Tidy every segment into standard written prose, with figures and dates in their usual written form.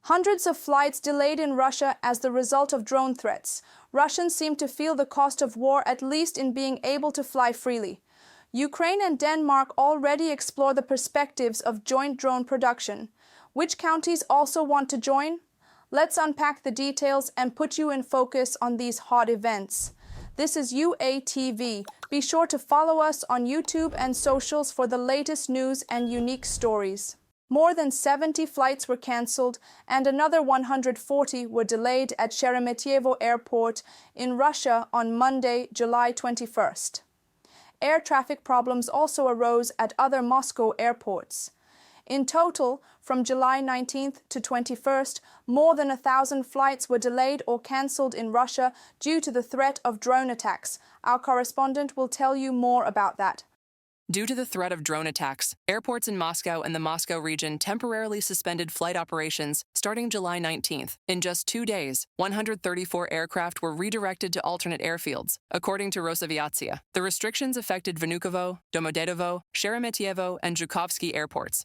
Hundreds of flights delayed in Russia as the result of drone threats. Russians seem to feel the cost of war, at least in being able to fly freely. Ukraine and Denmark already explore the perspectives of joint drone production. Which countries also want to join? Let's unpack the details and put you in focus on these hot events. This is UATV. Be sure to follow us on YouTube and socials for the latest news and unique stories. More than 70 flights were cancelled and another 140 were delayed at Sheremetyevo Airport in Russia on Monday, July 21st. Air traffic problems also arose at other Moscow airports. In total, from July 19th to 21st, more than 1,000 flights were delayed or cancelled in Russia due to the threat of drone attacks. Our correspondent will tell you more about that. Due to the threat of drone attacks, airports in Moscow and the Moscow region temporarily suspended flight operations starting July 19th. In just 2 days, 134 aircraft were redirected to alternate airfields, according to Rosaviatsia. The restrictions affected Vnukovo, Domodedovo, Sheremetyevo, and Zhukovsky airports.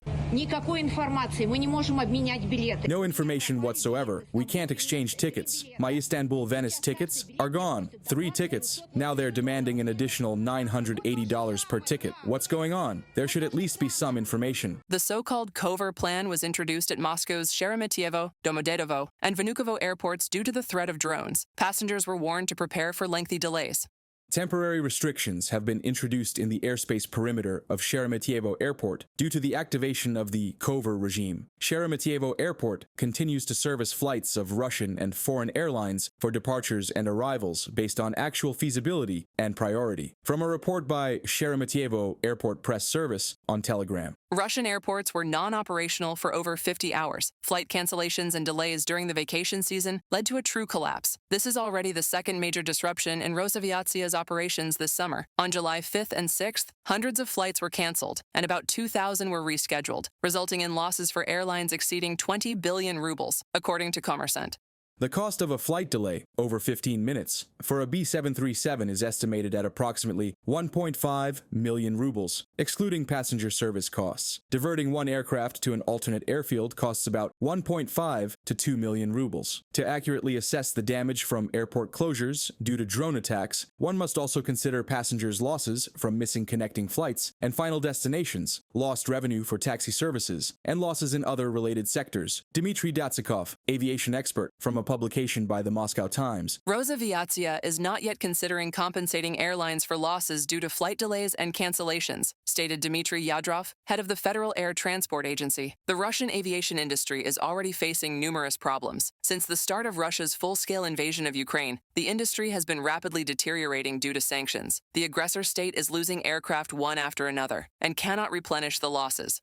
No information whatsoever. We can't exchange tickets. My Istanbul-Venice tickets are gone. 3 tickets. Now they're demanding an additional $980 per ticket. What's going on? There should at least be some information. The so-called Cover plan was introduced at Moscow's Sheremetyevo, Domodedovo, and Vnukovo airports due to the threat of drones. Passengers were warned to prepare for lengthy delays. Temporary restrictions have been introduced in the airspace perimeter of Sheremetyevo Airport due to the activation of the Cover regime. Sheremetyevo Airport continues to service flights of Russian and foreign airlines for departures and arrivals based on actual feasibility and priority. From a report by Sheremetyevo Airport Press Service on Telegram. Russian airports were non-operational for over 50 hours. Flight cancellations and delays during the vacation season led to a true collapse. This is already the second major disruption in Rosaviatsia's operations this summer. On July 5th and 6th, hundreds of flights were canceled, and about 2,000 were rescheduled, resulting in losses for airlines exceeding 20 billion rubles, according to Kommersant. The cost of a flight delay, over 15 minutes, for a B737 is estimated at approximately 1.5 million rubles, excluding passenger service costs. Diverting one aircraft to an alternate airfield costs about 1.5 to 2 million rubles. To accurately assess the damage from airport closures due to drone attacks, one must also consider passengers' losses from missing connecting flights and final destinations, lost revenue for taxi services, and losses in other related sectors. Dmitry Datsukov, aviation expert from a publication by the Moscow Times. Rosaviatsia is not yet considering compensating airlines for losses due to flight delays and cancellations, stated Dmitry Yadrov, head of the Federal Air Transport Agency. The Russian aviation industry is already facing numerous problems. Since the start of Russia's full-scale invasion of Ukraine, the industry has been rapidly deteriorating due to sanctions. The aggressor state is losing aircraft one after another and cannot replenish the losses.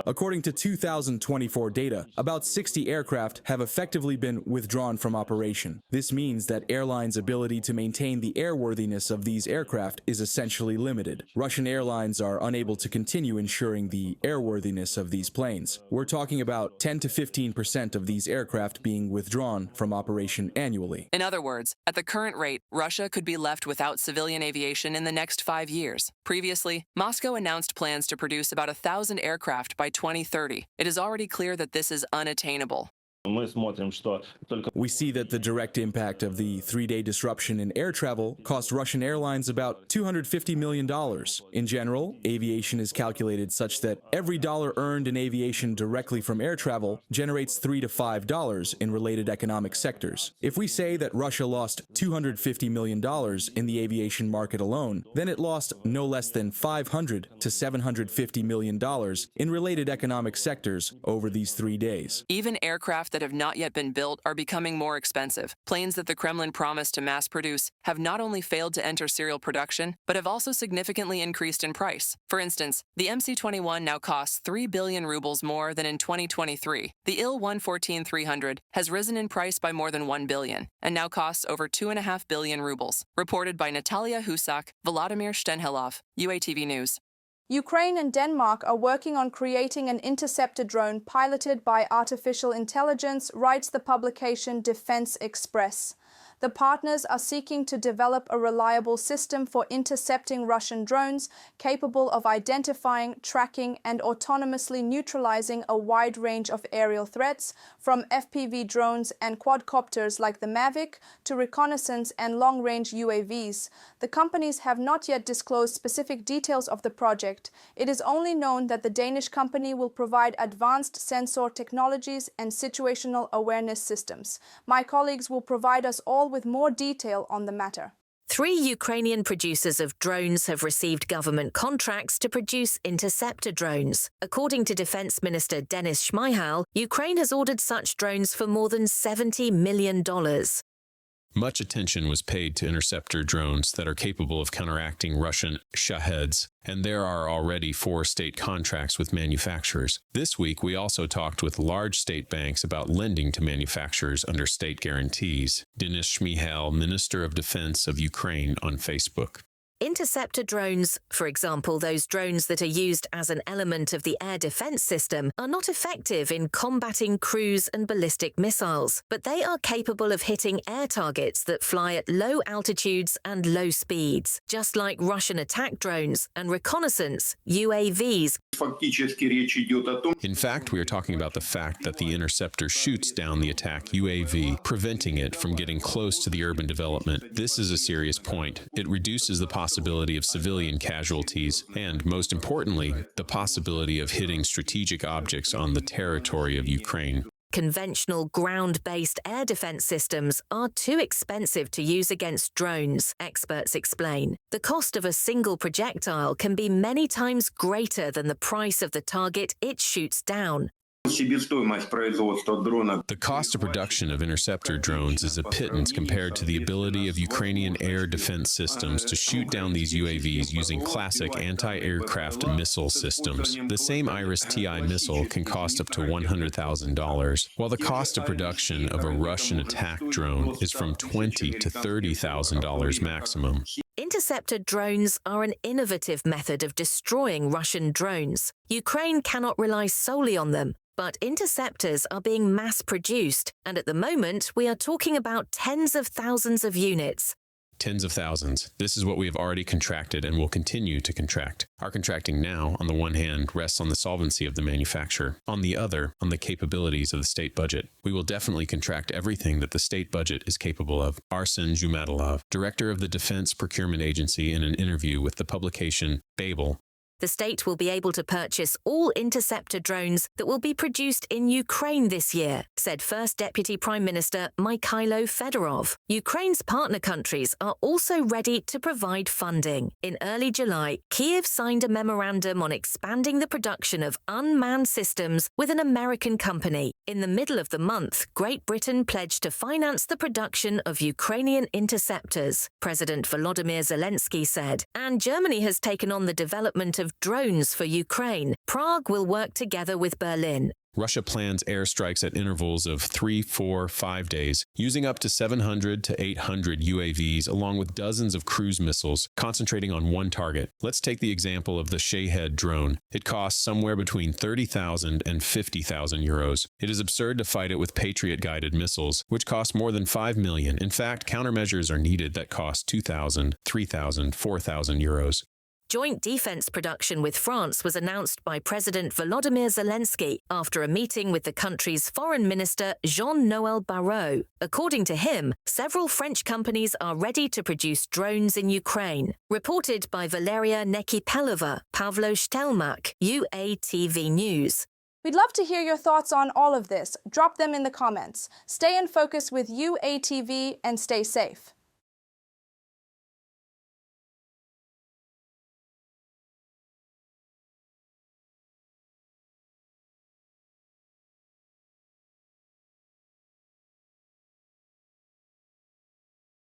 According to 2024 data, about 60 aircraft have effectively been withdrawn from operation. This means that airlines' ability to maintain the airworthiness of these aircraft is essentially limited. Russian airlines are unable to continue ensuring the airworthiness of these planes. We're talking about 10 to 15% of these aircraft being withdrawn from operation annually. In other words, at the current rate, Russia could be left without civilian aviation in the next 5 years. Previously, Moscow announced plans to produce about 1,000 aircraft by 2030. It is already clear that this is unattainable. We see that the direct impact of the 3-day disruption in air travel cost Russian airlines about $250 million. In general, aviation is calculated such that every dollar earned in aviation directly from air travel generates $3 to $5 in related economic sectors. If we say that Russia lost $250 million in the aviation market alone, then it lost no less than $500 to $750 million in related economic sectors over these 3 days. Even aircraft that have not yet been built are becoming more expensive. Planes that the Kremlin promised to mass produce have not only failed to enter serial production, but have also significantly increased in price. For instance, the MC-21 now costs 3 billion rubles more than in 2023. The Il-114-300 has risen in price by more than 1 billion, and now costs over 2.5 billion rubles. Reported by Natalia Husak, Volodymyr Shtenhelov, UATV News. Ukraine and Denmark are working on creating an interceptor drone piloted by artificial intelligence, writes the publication Defense Express. The partners are seeking to develop a reliable system for intercepting Russian drones capable of identifying, tracking, and autonomously neutralizing a wide range of aerial threats, from FPV drones and quadcopters like the Mavic to reconnaissance and long-range UAVs. The companies have not yet disclosed specific details of the project. It is only known that the Danish company will provide advanced sensor technologies and situational awareness systems. My colleagues will provide us all with more detail on the matter. 3 Ukrainian producers of drones have received government contracts to produce Interceptor drones. According to Defense Minister Denis Shmyhal, Ukraine has ordered such drones for more than $70 million. Much attention was paid to Interceptor drones that are capable of counteracting Russian Shaheds, and there are already 4 state contracts with manufacturers. This week, we also talked with large state banks about lending to manufacturers under state guarantees. Denis Shmyhal, Minister of Defense of Ukraine, on Facebook. Interceptor drones, for example those drones that are used as an element of the air defense system, are not effective in combating cruise and ballistic missiles, but they are capable of hitting air targets that fly at low altitudes and low speeds, just like Russian attack drones and reconnaissance UAVs. In fact, we are talking about the fact that the Interceptor shoots down the attack UAV, preventing it from getting close to the urban development. This is a serious point. It reduces the possibility of civilian casualties and, most importantly, the possibility of hitting strategic objects on the territory of Ukraine. Conventional ground-based air defense systems are too expensive to use against drones, experts explain. The cost of a single projectile can be many times greater than the price of the target it shoots down. The cost of production of Interceptor drones is a pittance compared to the ability of Ukrainian air defense systems to shoot down these UAVs using classic anti-aircraft missile systems. The same Iris-Ti missile can cost up to $100,000, while the cost of production of a Russian attack drone is from $20,000 to $30,000 maximum. Interceptor drones are an innovative method of destroying Russian drones. Ukraine cannot rely solely on them, but interceptors are being mass-produced, and at the moment we are talking about tens of thousands of units. Tens of thousands. This is what we have already contracted and will continue to contract. Our contracting now, on the one hand, rests on the solvency of the manufacturer. On the other, on the capabilities of the state budget. We will definitely contract everything that the state budget is capable of. Arsen Jumadalov, director of the Defense Procurement Agency, in an interview with the publication Babel. The state will be able to purchase all Interceptor drones that will be produced in Ukraine this year, said First Deputy Prime Minister Mikhailo Fedorov. Ukraine's partner countries are also ready to provide funding. In early July, Kyiv signed a memorandum on expanding the production of unmanned systems with an American company. In the middle of the month, Great Britain pledged to finance the production of Ukrainian interceptors, President Volodymyr Zelensky said, and Germany has taken on the development of drones for Ukraine. Prague will work together with Berlin. Russia plans airstrikes at intervals of 3, 4, 5 days, using up to 700 to 800 UAVs along with dozens of cruise missiles, concentrating on one target. Let's take the example of the Shahed drone. It costs somewhere between 30,000 and 50,000 euros. It is absurd to fight it with Patriot-guided missiles, which cost more than 5 million. In fact, countermeasures are needed that cost 2,000, 3,000, 4,000 euros. Joint defense production with France was announced by President Volodymyr Zelensky after a meeting with the country's foreign minister Jean-Noël Barrot. According to him, several French companies are ready to produce drones in Ukraine. Reported by Valeria Nekipelova, Pavlo Shtelmak, UATV News. We'd love to hear your thoughts on all of this. Drop them in the comments. Stay in focus with UATV and stay safe.